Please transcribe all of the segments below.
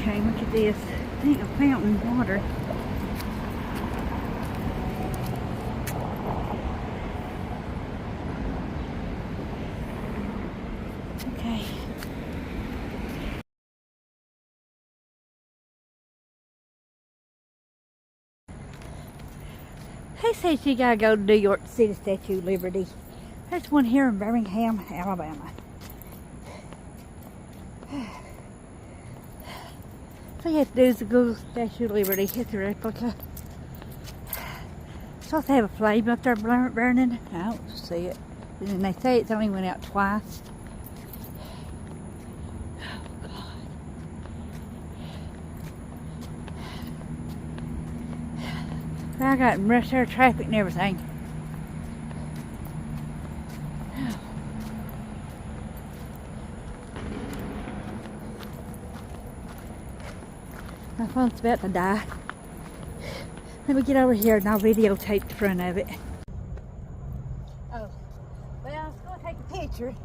Okay, look at this. I think a fountain water. Okay. They say you gotta go to New York to see the Statue of Liberty. There's one here in Birmingham, Alabama. So you have to do is go to the Statue of Liberty. It's a replica. Supposed to have a flame up there burning. I don't see it. And they say it's only went out twice. Oh God. I got rush hour traffic and everything. My phone's about to die. Let me get over here and I'll videotape the front of it. Oh, well, I was going to take a picture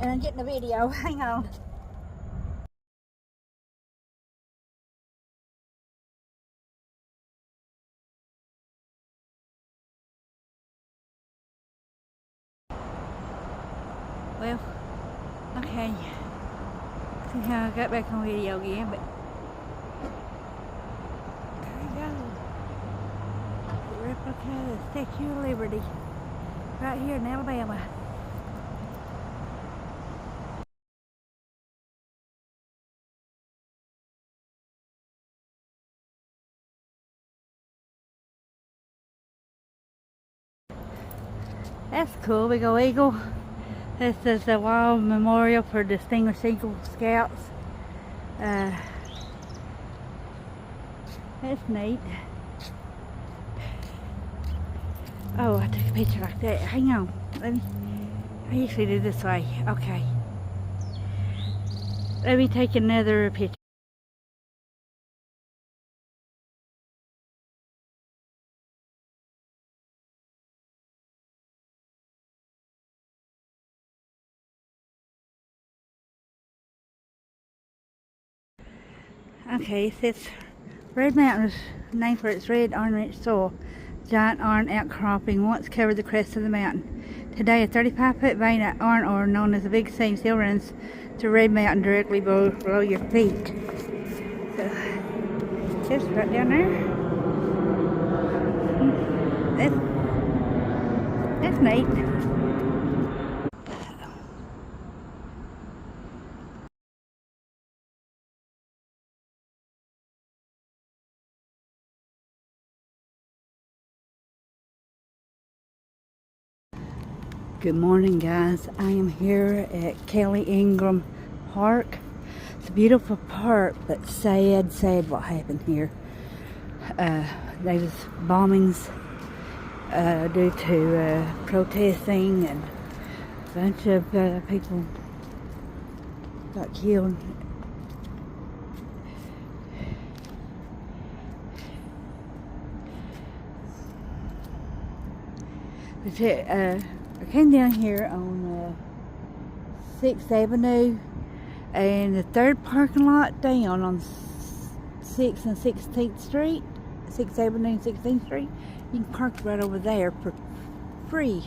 and I'm getting a video. Hang on. Well, okay. See how I got back on video again, but replica of the Statue of Liberty right here in Alabama. That's cool, big old eagle. This is the Wall Memorial for Distinguished Eagle Scouts. That's neat. Oh, I took a picture like that. Hang on. I usually do this way. Okay. Let me take another picture. Okay, it says Red Mountain was named for its red orange soil. Giant iron outcropping once covered the crest of the mountain. Today, a 35-foot vein of iron ore known as the Big Seam still runs to Red Mountain directly below your feet. So, just right down there. That's neat. Good morning, guys. I am here at Kelly Ingram Park. It's a beautiful park, but sad what happened here. There was bombings due to protesting, and a bunch of people got killed. I came down here on 6th Avenue and the third parking lot down on 6th and 16th Street, 6th Avenue and 16th Street. You can park right over there for free,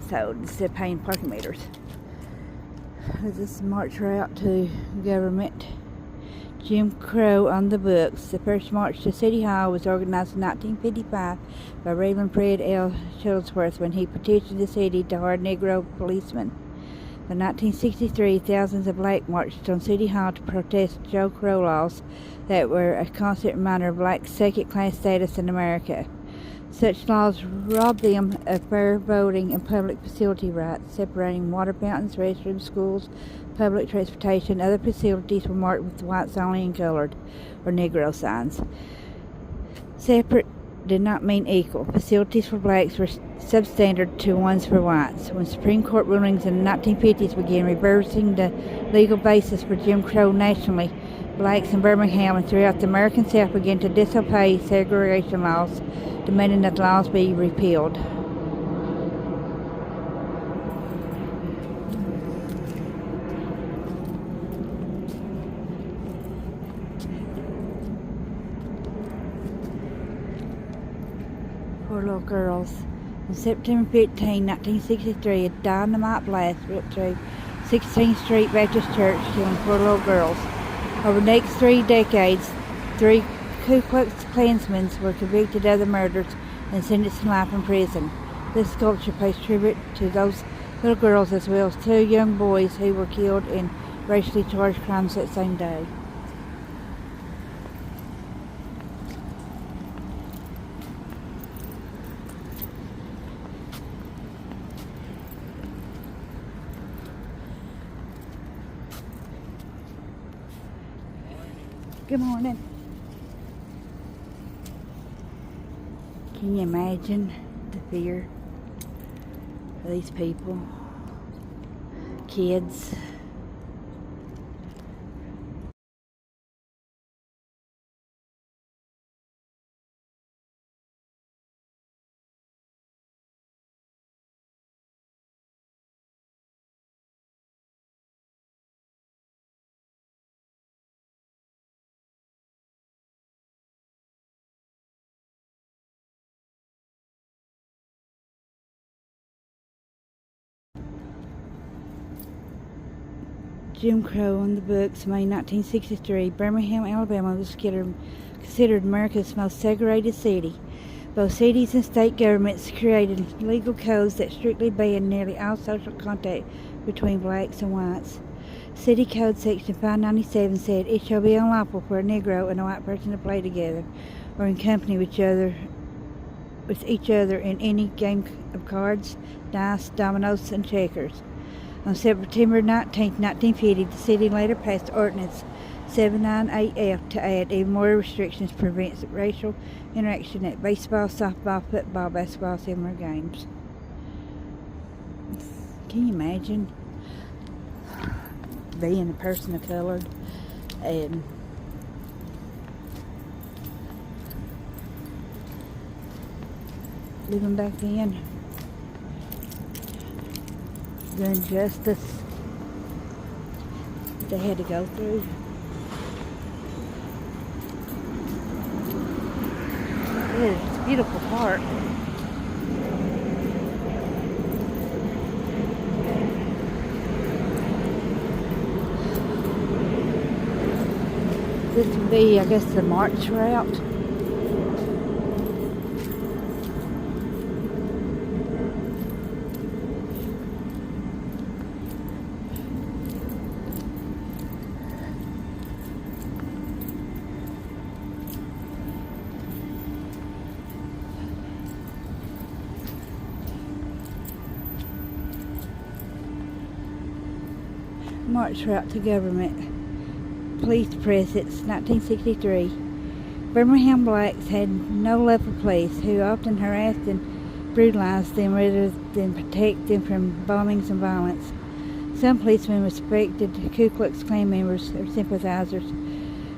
so instead of paying parking meters. This is march route to government. Jim Crow on the books. The first march to City Hall was organized in 1955 by Reverend Fred L. Shuttlesworth when he petitioned the city to hire Negro policemen. In 1963, thousands of blacks marched on City Hall to protest Joe Crow laws that were a constant reminder of blacks' second-class status in America. Such laws robbed them of fair voting and public facility rights, separating water fountains, restrooms, schools, public transportation. Other facilities were marked with whites only and colored, or Negro signs. Separate did not mean equal. Facilities for blacks were substandard to ones for whites. When Supreme Court rulings in the 1950s began reversing the legal basis for Jim Crow nationally, blacks in Birmingham and throughout the American South began to disobey segregation laws, demanding that the laws be repealed. Poor little girls. On September 15, 1963, a dynamite blast ripped through 16th Street Baptist Church, killing four little girls. Over the next 3 decades, 3 Ku Klux Klansmen were convicted of the murders and sentenced to life in prison. This sculpture pays tribute to those little girls as well as 2 young boys who were killed in racially charged crimes that same day. Good morning. Can you imagine the fear of these people? Kids. Jim Crow on the books, May 1963. Birmingham, Alabama was considered America's most segregated city. Both cities and state governments created legal codes that strictly banned nearly all social contact between blacks and whites. City Code Section 597 said, "It shall be unlawful for a Negro and a white person to play together or in company with each other in any game of cards, dice, dominoes, and checkers." On September 19, 1950, the city later passed Ordinance 798F to add even more restrictions to prevent racial interaction at baseball, softball, football, basketball, similar games. Can you imagine being a person of color and living back then? The injustice they had to go through. It's a beautiful park. This would be, I guess, the march route. March route to government. Police presence, 1963. Birmingham blacks had no love for police, who often harassed and brutalized them rather than protect them from bombings and violence. Some policemen respected Ku Klux Klan members or sympathizers.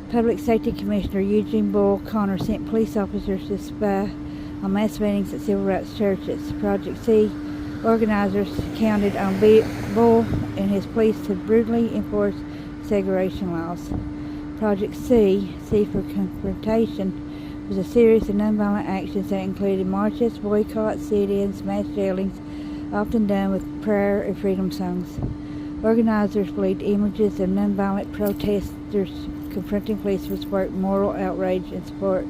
Public Safety Commissioner Eugene Bull Connor sent police officers to spy on mass meetings at civil rights churches. Project C organizers counted on Bull and his police to brutally enforce segregation laws. Project C for confrontation, was a series of nonviolent actions that included marches, boycotts, sit-ins, mass jailings, often done with prayer and freedom songs. Organizers believed images of nonviolent protesters confronting police would spark moral outrage and support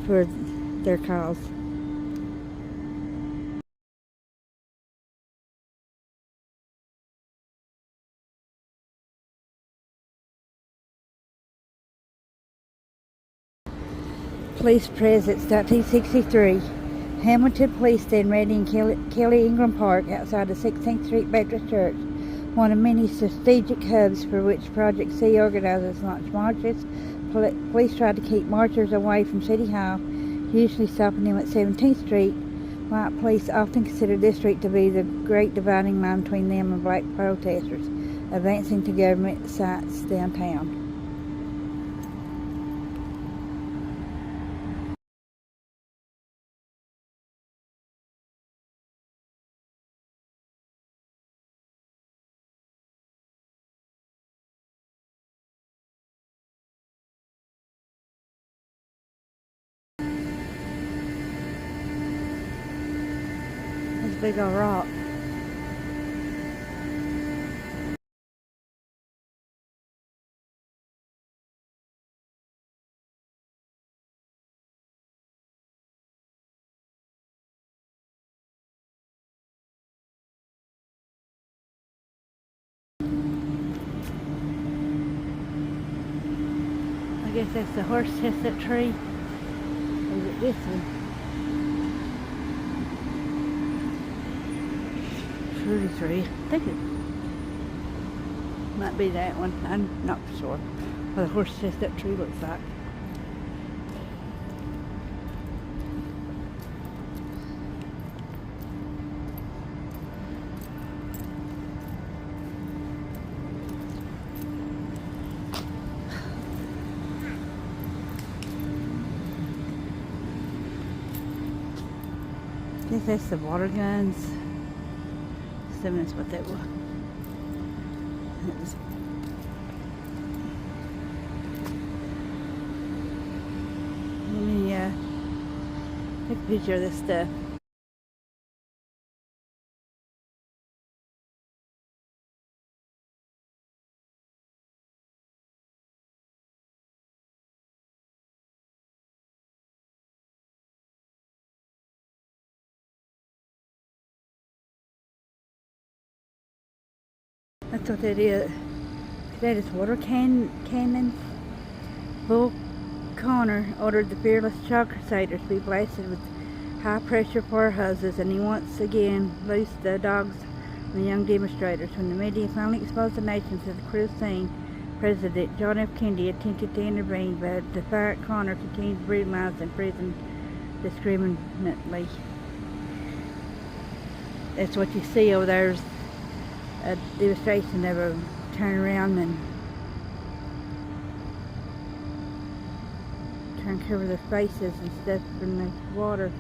for their cause. Police presence, 1963. Hamilton Police stand ready in Kelly Ingram Park outside the 16th Street Baptist Church, one of many strategic hubs for which Project C organizers launched marches. Police tried to keep marchers away from City Hall, usually stopping them at 17th Street. White police often considered this street to be the great dividing line between them and black protesters, advancing to government sites downtown. big old rock. I guess that's the horse chestnut tree. Or is it this one? Fruity tree. I think it might be that one. I'm not sure what the horse chestnut tree looks like. I guess that's the water guns. Assuming that's what that was. Let me take a picture of this stuff. That's what that is. That is water cannons. Bull Connor ordered the fearless child crusaders to be blasted with high pressure fire hoses, and he once again loosed the dogs on the young demonstrators. When the media finally exposed the nation to the cruel scene, President John F. Kennedy attempted to intervene, but the defiant Connor continued to brutalize and imprison discriminately. That's what you see over there. Is a demonstration of a turn around and try and cover their faces and stuff in the water.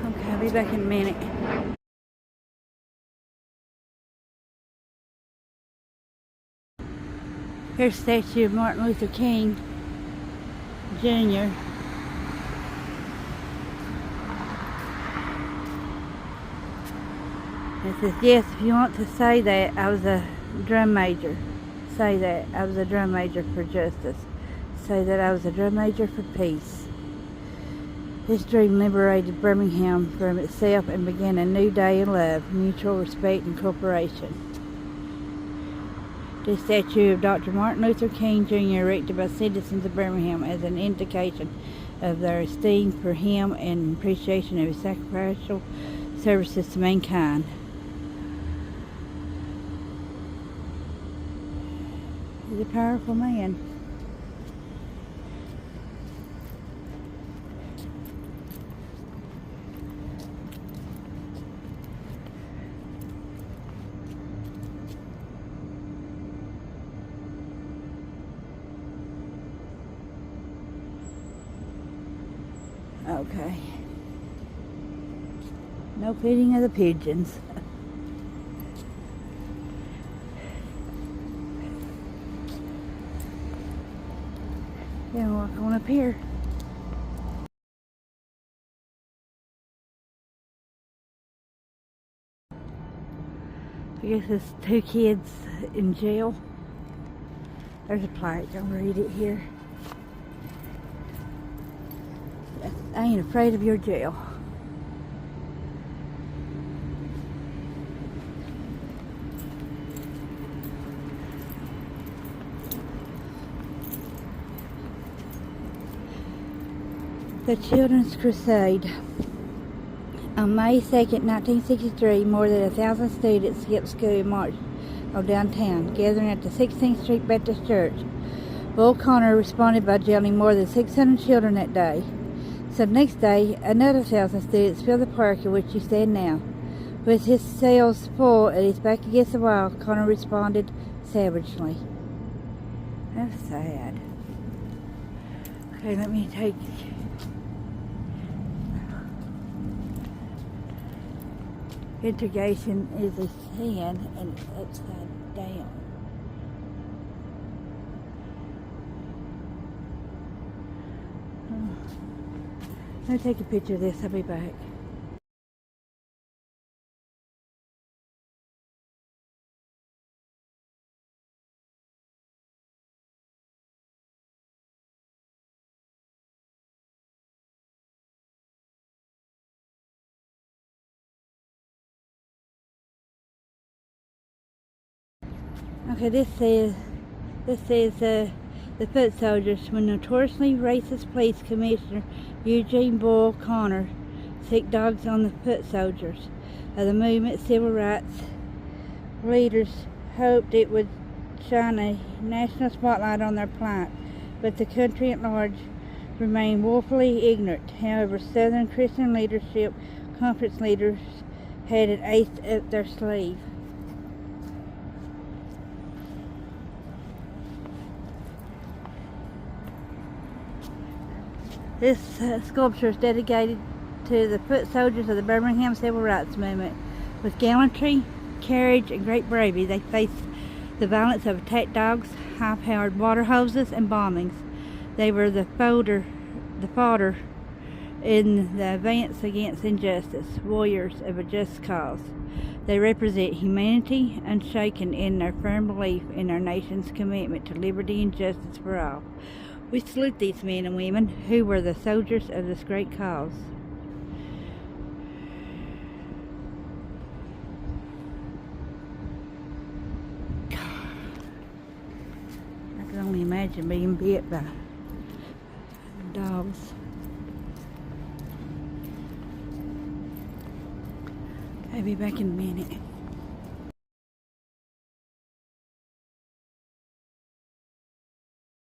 Okay, I'll be back in a minute. Here's a statue of Martin Luther King Jr. It says, yes, if you want to say that, I was a drum major. Say that, I was a drum major for justice. Say that I was a drum major for peace. This dream liberated Birmingham from itself and began a new day of love, mutual respect, and cooperation. This statue of Dr. Martin Luther King Jr. erected by citizens of Birmingham as an indication of their esteem for him and appreciation of his sacrificial services to mankind. He's a powerful man. Okay. No feeding of the pigeons. Then walk on up here. I guess it's two kids in jail. There's a plaque. I'll read it here. I ain't afraid of your jail. The Children's Crusade. On May 2nd, 1963, more than 1,000 students skipped school and marched on downtown, gathering at the 16th Street Baptist Church. Bull Connor responded by jailing more than 600 children that day. So the next day, another 1,000 students filled the park in which you stand now. With his cells full and his back against the wall, Connor responded savagely. That's sad. Okay, let me take... Integration is a hand and it's upside down. Let me take a picture of this. I'll be back. Okay, this says the foot soldiers when notoriously racist police commissioner Eugene Boyle Connor sick dogs on the foot soldiers of the movement. Civil rights leaders hoped it would shine a national spotlight on their plight, but the country at large remained woefully ignorant. However, Southern Christian leadership conference leaders had an ace up their sleeve. This sculpture is dedicated to the foot soldiers of the Birmingham Civil Rights Movement. With gallantry, courage, and great bravery, they faced the violence of attack dogs, high-powered water hoses, and bombings. They were the fodder in the advance against injustice, warriors of a just cause. They represent humanity unshaken in their firm belief in our nation's commitment to liberty and justice for all. We salute these men and women who were the soldiers of this great cause. I can only imagine being bit by dogs. I'll be back in a minute.